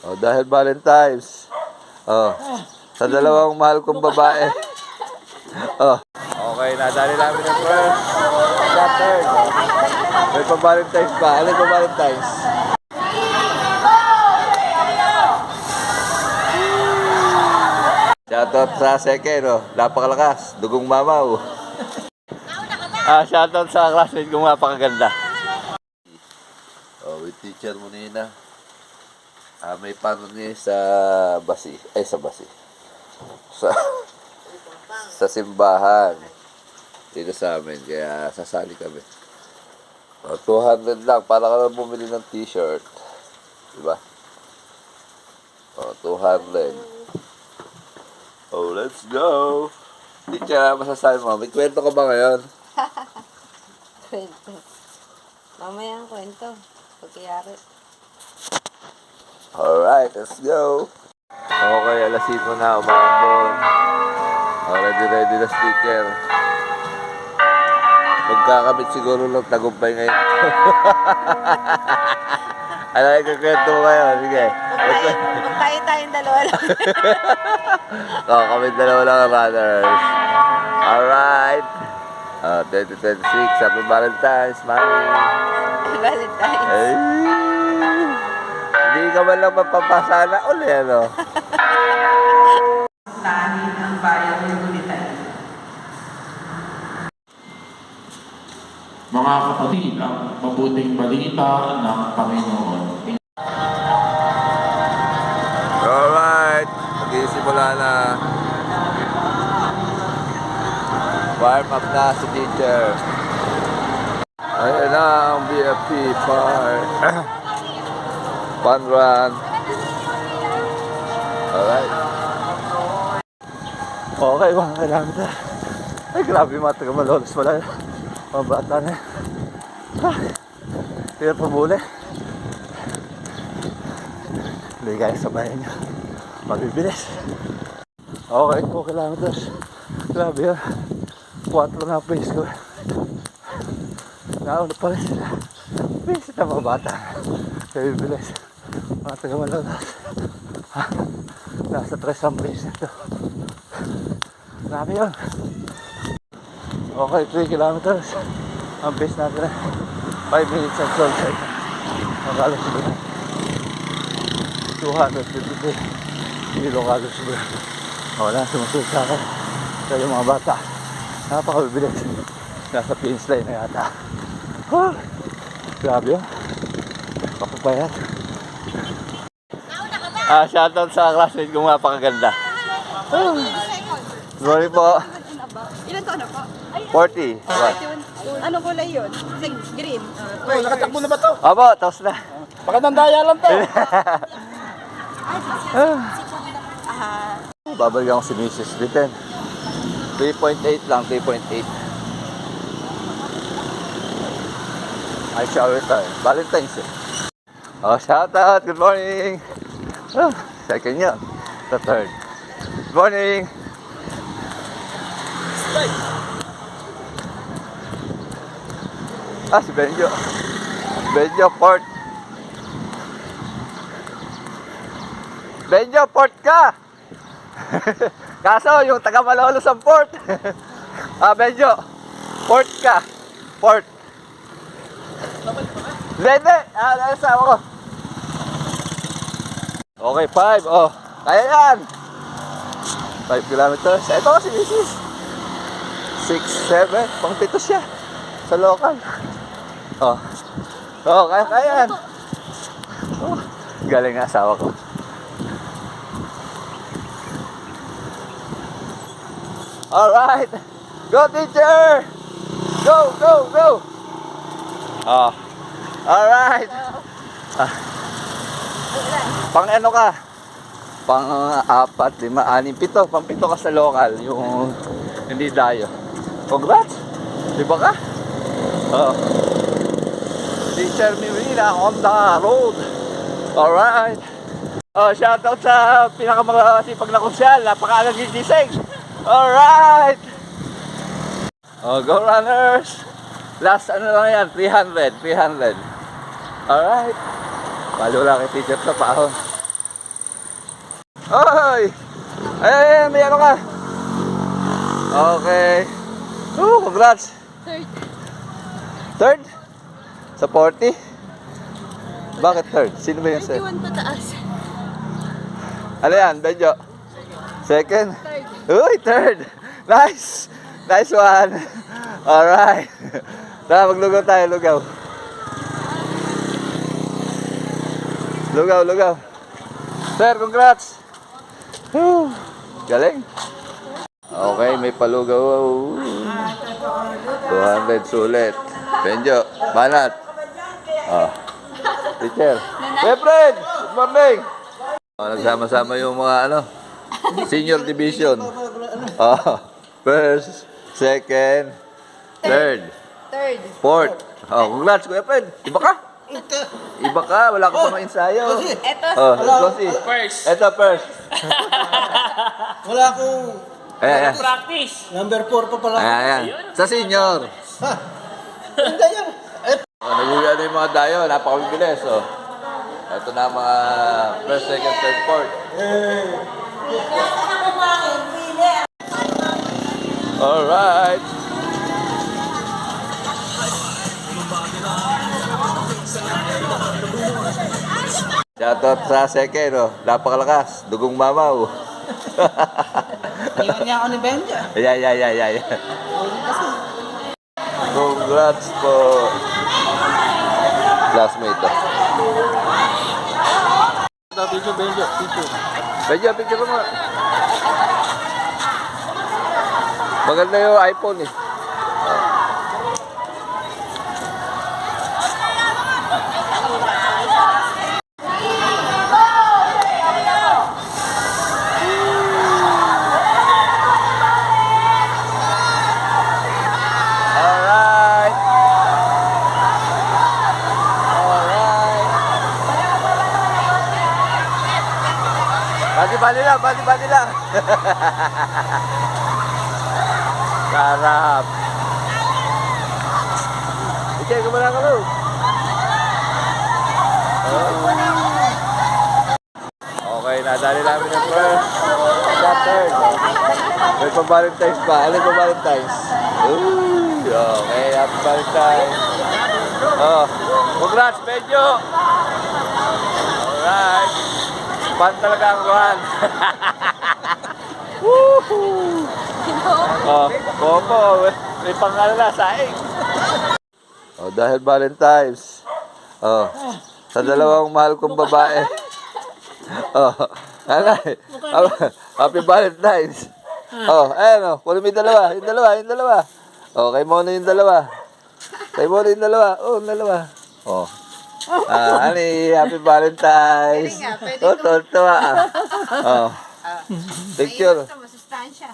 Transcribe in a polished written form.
Oh, dahil Valentine's. Oh, sa dalawang mahal kong babae. Oh, okay, nadali namin yung first chapter. Oh. May pa-Valentine's ba? Ano pa Valentine's? Shoutout sa second, oh. Napakalakas. Dugong mamaw. Shoutout sa classmate kong napakaganda. Oh, with teacher mo nina. May paano niya sa basi. Sa basi. Sa simbahan. Dito sa amin. Kaya sasali kami. 200 lang. Para ka lang bumili ng t-shirt. Diba? 200. Oh, let's go! Teacher, masasabi mo, may kwento ka ba ngayon? Kwento. Mamaya ang kwento. Pagkayari. Alright, let's go! Okay, alas 5 na, umambon. Ready na sticker. Magkakabit siguro ng tagumpay ngayon. Ano yung kakwento mo ngayon? Sige. Magtayo-tayong dalawa lang. Kami dalawa lang ang runners. Alright. 2026, Happy Valentine's, Mami. Valentine's. Ay, hindi ka man lang mapapasana uli, ano? Tahanin ang bayan ng Gulitan. Mga kapatid, ang mabuting balita ng Panginoon. Alright, magsisimula na. Warm up na si teacher. Ayan na ang BFP fun run. Alright. Okay, mga kilometer. Ay, grabe mga taga-Malolos pala. Mga bata na. Hirap pamuli. Hindi kaya sabahin nyo. Mabibilis. Okay, 2 kilometers. Grabe yun. 4 na pace ko. Nauna pa rin sila. Pace na mga bata. Mabibilis. Mga taga-Malolos. Nasa 3 ang pace na ito. Grabe yun. Okay, 3 kilometers. Ang pace natin 5 minutes and 12 seconds. Magalos ba? 253 kilometers ba? Wala, sumusunod sa akin. Kaya yung mga bata, napakabibilis. Nasa finish line na yata. Grabe yun. Kapapayat. Shoutout sa classmate kong napakaganda. Sorry po. Ilan taon na po? 40. Ano kulay yun? Green. Nakatakbo na ba to? Abo, tapos na. Magandang daya lang to. Babalikan ko si Mrs. Britain. 3.8 lang, 3.8. I shall return. Valentine's eh. Shout out. Good morning. Second yun. The third. Good morning. Si Benjo. Benjo Port. Benjo Port ka. Kaso yung taga Malolos ang port. Benjo. Port ka. Port. Hindi. Nasama ko. Okay, 5. Kaya yan. 5 kilometers. Ito kasi Mrs. 6, 7. Pang 7 siya. Sa local. Kaya yan. Galing nga asawa ko. Alright. Go teacher. Go. Alright. Pang ano ka? Pang 4, 5, 6, 7. Pang 7 ka sa local. Yung hindi dayo. Congrats. Di ba ka? Teacher Mirina on the road. Alright. Shoutout sa pinakamasipag na konsyal. Napakaagang gigising. Alright. Go runners. Last ano lang yan, 300. Alright. Palo lang kay teacher sa pahon. Oy! Ay, may ano ka? Okay. Congrats. Third. Third? Sa 40? Bakit third? Sino ba yung 21 pataas. Ano yan, Benjo? Second? Third. Uy, third! Nice! Nice one! Alright. Tara, maglugaw tayo, lugaw. Lugaw. Sir, congrats! Whew. Galing. Okay, may palugaw. 200 sulit. Benjo, banat. Oh. Teacher. Hey, Fred! Good morning! Oh, nagsama-sama yung mga senior division. Oh, first, second, third, Third. fourth. Oh, congrats, Kuya Fred. Iba ka? Iba ka, wala ka pa ensayo. Eto. Oh, Josie. First. Ito first. Wala akong Ayan. Practice. number 4 pa pala. Ayan. Sa senior. Hindi yan. Oh, nagugulan na yung mga dayo. Napakabilis. Oh. Ito na ang mga first, second, third, fourth. Alright. Shoutout sa second. Oh. Napakalakas. Dugong mamaw. Iwan niya ako ni Benja. Yeah. Congrats po. Classmate. Benjo, picture mo nga. Maganda yung iPhone eh. Alright. Bati-bati lang. Sarap. Ike, kumala ka mo. Okay, nadali namin yung first. Third. May pa-Valentine's pa. Ano yung pa-Valentine's? Uy, okay, happy Valentine's. Oh, congrats, Benjo. Alright. Pan talaga ang Juan. Woohoo! Oh, Popo, may pangalala, saing. Oh, dahil Valentine's. Oh, sa dalawang mahal kong babae. Oh, alay. Happy Valentine's. Oh, ayan oh, kunin mo yung dalawa. Oh, kay Mona yung dalawa. Oh, yung dalawa. Oh. Ani, happy Valentine's. Pwede nga, pwede Oh, tuwa. Oh. Picture. Masustansya.